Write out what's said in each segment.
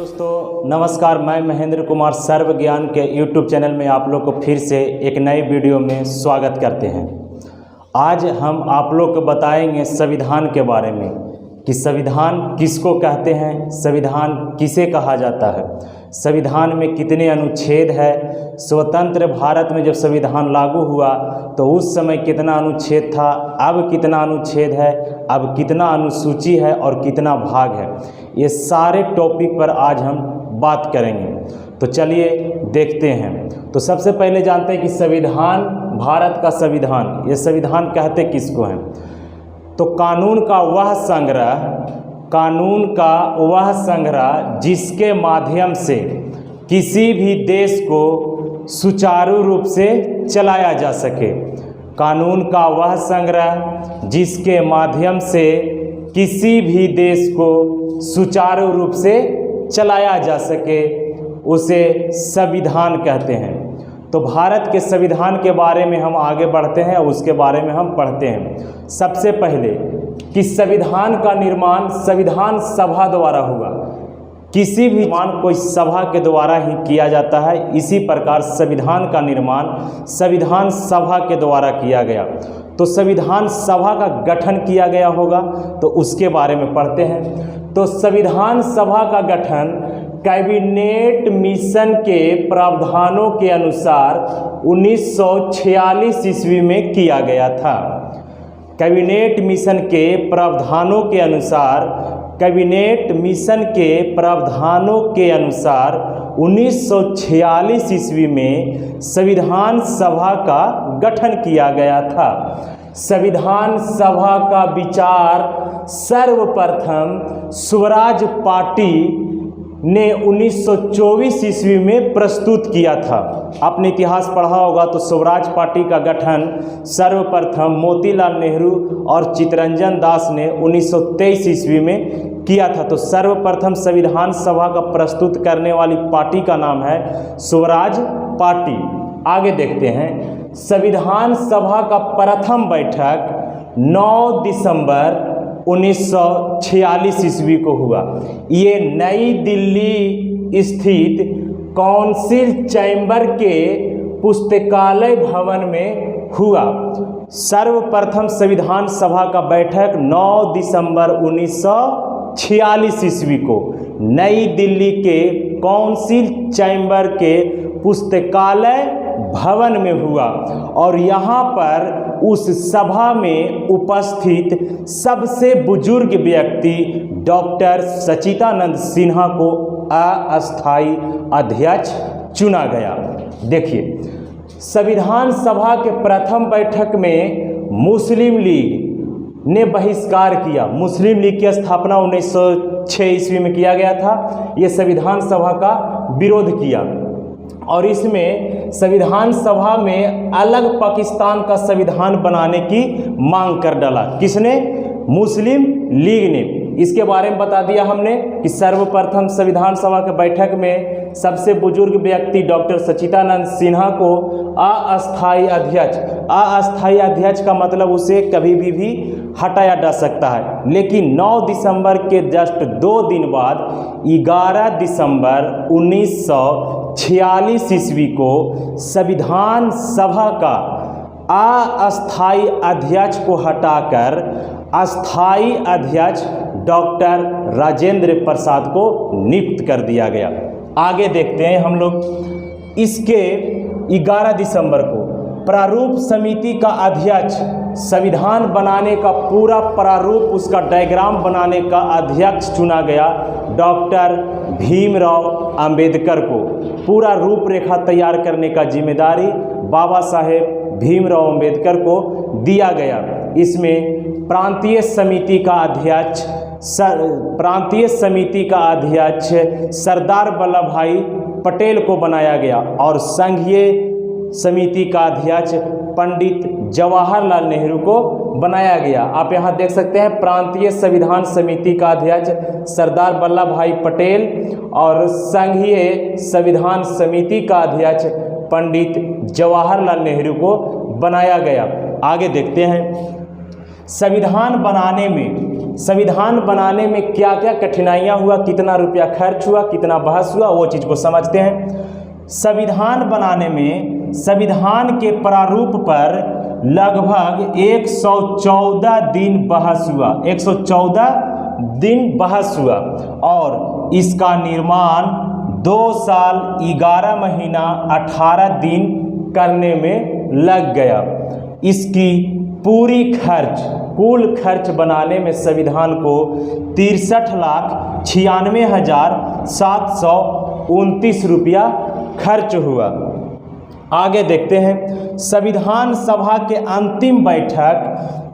दोस्तों नमस्कार, मैं महेंद्र कुमार सर्व ज्ञान के यूट्यूब चैनल में आप लोग को फिर से एक नई वीडियो में स्वागत करते हैं। आज हम आप लोग को बताएंगे संविधान के बारे में कि संविधान किसको कहते हैं, संविधान किसे कहा जाता है, संविधान में कितने अनुच्छेद है, स्वतंत्र भारत में जब संविधान लागू हुआ तो उस समय कितना अनुच्छेद था, अब कितना अनुच्छेद है, अब कितना अनुसूची है और कितना भाग है। ये सारे टॉपिक पर आज हम बात करेंगे। तो चलिए देखते हैं। तो सबसे पहले जानते हैं कि संविधान, भारत का संविधान, ये संविधान कहते किसको हैं। तो कानून का वह संग्रह जिसके माध्यम से किसी भी देश को सुचारू रूप से चलाया जा सके। कानून का वह संग्रह जिसके माध्यम से किसी भी देश को सुचारू रूप से चलाया जा सके उसे संविधान कहते हैं। तो भारत के संविधान के बारे में हम आगे बढ़ते हैं और उसके बारे में हम पढ़ते हैं। सबसे पहले कि संविधान का निर्माण संविधान सभा द्वारा हुआ। किसी भी निर्माण कोई सभा के द्वारा ही किया जाता है, इसी प्रकार संविधान का निर्माण संविधान सभा के द्वारा किया गया। तो संविधान सभा का गठन किया गया होगा, तो उसके बारे में पढ़ते हैं। तो संविधान सभा का गठन कैबिनेट मिशन के प्रावधानों के अनुसार 1946 ईस्वी में किया गया था। कैबिनेट मिशन के प्रावधानों के अनुसार, कैबिनेट मिशन के प्रावधानों के अनुसार 1946 ईस्वी में संविधान सभा का गठन किया गया था। संविधान सभा का विचार सर्वप्रथम स्वराज पार्टी ने 1924 ईस्वी में प्रस्तुत किया था। आपने इतिहास पढ़ा होगा तो स्वराज पार्टी का गठन सर्वप्रथम मोतीलाल नेहरू और चित्तरंजन दास ने 1923 ईस्वी में किया था। तो सर्वप्रथम संविधान सभा का प्रस्तुत करने वाली पार्टी का नाम है स्वराज पार्टी। आगे देखते हैं। संविधान सभा का प्रथम बैठक 9 दिसंबर 1946 ईस्वी को हुआ। ये नई दिल्ली स्थित काउंसिल चैम्बर के पुस्तकालय भवन में हुआ। सर्वप्रथम संविधान सभा का बैठक 9 दिसंबर 1946 ईस्वी को नई दिल्ली के काउंसिल चैम्बर के पुस्तकालय भवन में हुआ और यहाँ पर उस सभा में उपस्थित सबसे बुजुर्ग व्यक्ति डॉक्टर सच्चिदानंद सिन्हा को अस्थायी अध्यक्ष चुना गया। देखिए, संविधान सभा के प्रथम बैठक में मुस्लिम लीग ने बहिष्कार किया। मुस्लिम लीग की स्थापना 1906 ईस्वी में किया गया था। ये संविधान सभा का विरोध किया और इसमें संविधान सभा में अलग पाकिस्तान का संविधान बनाने की मांग कर डाला। किसने? मुस्लिम लीग ने। इसके बारे में बता दिया हमने कि सर्वप्रथम संविधान सभा के बैठक में सबसे बुजुर्ग व्यक्ति डॉक्टर सच्चिदानंद सिन्हा को अस्थायी अध्यक्ष का मतलब उसे कभी भी हटाया जा सकता है। लेकिन 9 दिसंबर के जस्ट 2 दिन बाद 11 दिसंबर 1946 ईस्वी को संविधान सभा का अस्थायी अध्यक्ष को हटाकर अस्थायी अध्यक्ष डॉक्टर राजेंद्र प्रसाद को नियुक्त कर दिया गया। आगे देखते हैं हम लोग। इसके 11 दिसंबर को प्रारूप समिति का अध्यक्ष, संविधान बनाने का पूरा प्रारूप, उसका डायग्राम बनाने का अध्यक्ष चुना गया डॉक्टर भीमराव अंबेडकर को। पूरा रूपरेखा तैयार करने का जिम्मेदारी बाबा साहेब भीमराव अंबेडकर को दिया गया। इसमें प्रांतीय समिति का अध्यक्ष सरदार वल्लभ भाई पटेल को बनाया गया और संघीय समिति का अध्यक्ष पंडित जवाहरलाल नेहरू को बनाया गया। आप यहाँ देख सकते हैं, प्रांतीय संविधान समिति का अध्यक्ष सरदार वल्लभ भाई पटेल और संघीय संविधान समिति का अध्यक्ष पंडित जवाहरलाल नेहरू को बनाया गया। आगे देखते हैं। संविधान बनाने में संविधान बनाने में क्या क्या कठिनाइयाँ हुआ, कितना रुपया खर्च हुआ, कितना बहस हुआ, वो चीज़ को समझते हैं। संविधान बनाने में संविधान के प्रारूप पर लगभग 114 दिन बहस हुआ, 114 दिन बहस हुआ और इसका निर्माण 2 साल 11 महीना 18 दिन करने में लग गया। इसकी पूरी कुल खर्च बनाने में संविधान को 63,96,729 रुपया खर्च हुआ। आगे देखते हैं। संविधान सभा के अंतिम बैठक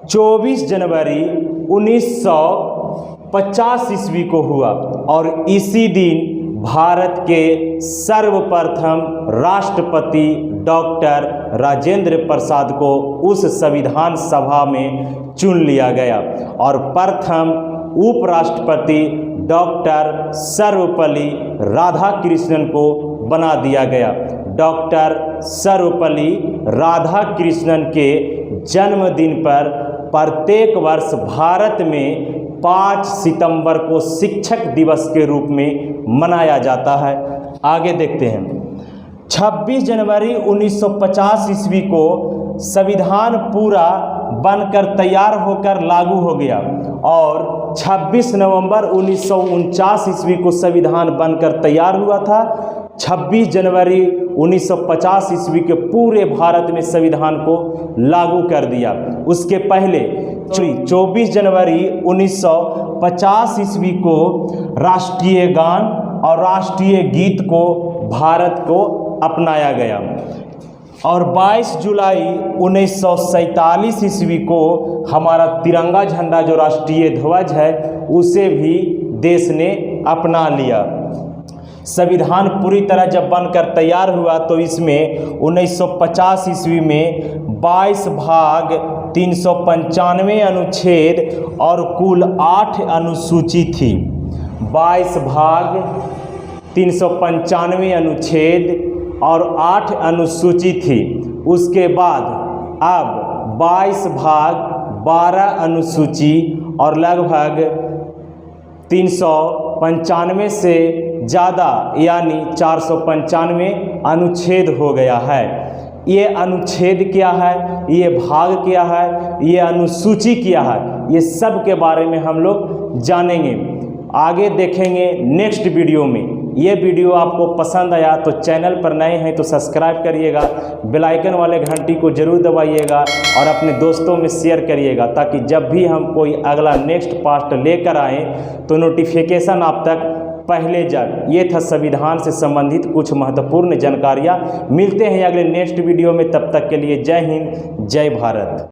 24 जनवरी 1950 ईस्वी को हुआ और इसी दिन भारत के सर्वप्रथम राष्ट्रपति डॉक्टर राजेंद्र प्रसाद को उस संविधान सभा में चुन लिया गया और प्रथम उपराष्ट्रपति डॉक्टर सर्वपल्ली राधाकृष्णन को बना दिया गया। डॉक्टर सर्वपल्ली राधाकृष्णन के जन्मदिन पर प्रत्येक वर्ष भारत में 5 सितंबर को शिक्षक दिवस के रूप में मनाया जाता है। आगे देखते हैं। 26 जनवरी 1950 ईस्वी को संविधान पूरा बनकर तैयार होकर लागू हो गया और 26 नवंबर 1949 ईस्वी को संविधान बनकर तैयार हुआ था। 26 जनवरी 1950 ईस्वी के पूरे भारत में संविधान को लागू कर दिया। उसके पहले 24 जनवरी 1950 ईस्वी को राष्ट्रीय गान और राष्ट्रीय गीत को भारत को अपनाया गया और 22 जुलाई 1947 ईस्वी को हमारा तिरंगा झंडा जो राष्ट्रीय ध्वज है उसे भी देश ने अपना लिया। संविधान पूरी तरह जब बनकर तैयार हुआ तो इसमें 1950 ईस्वी में 22 भाग 395 अनुच्छेद और कुल 8 अनुसूची थी। 22 भाग 395 अनुच्छेद और 8 अनुसूची थी। उसके बाद अब 22 भाग 12 अनुसूची और लगभग 395 से ज़्यादा यानी 495 अनुच्छेद हो गया है। ये अनुच्छेद क्या है, ये भाग क्या है, ये अनुसूची क्या है, ये सब के बारे में हम लोग जानेंगे, आगे देखेंगे नेक्स्ट वीडियो में। ये वीडियो आपको पसंद आया तो चैनल पर नए हैं तो सब्सक्राइब करिएगा, बेल आइकन वाले घंटी को ज़रूर दबाइएगा और अपने दोस्तों में शेयर करिएगा ताकि जब भी हम कोई अगला नेक्स्ट पार्ट लेकर आएँ तो नोटिफिकेशन आप तक पहले जाए। ये था संविधान से संबंधित कुछ महत्वपूर्ण जानकारियाँ। मिलते हैं अगले नेक्स्ट वीडियो में, तब तक के लिए जय हिंद, जय भारत।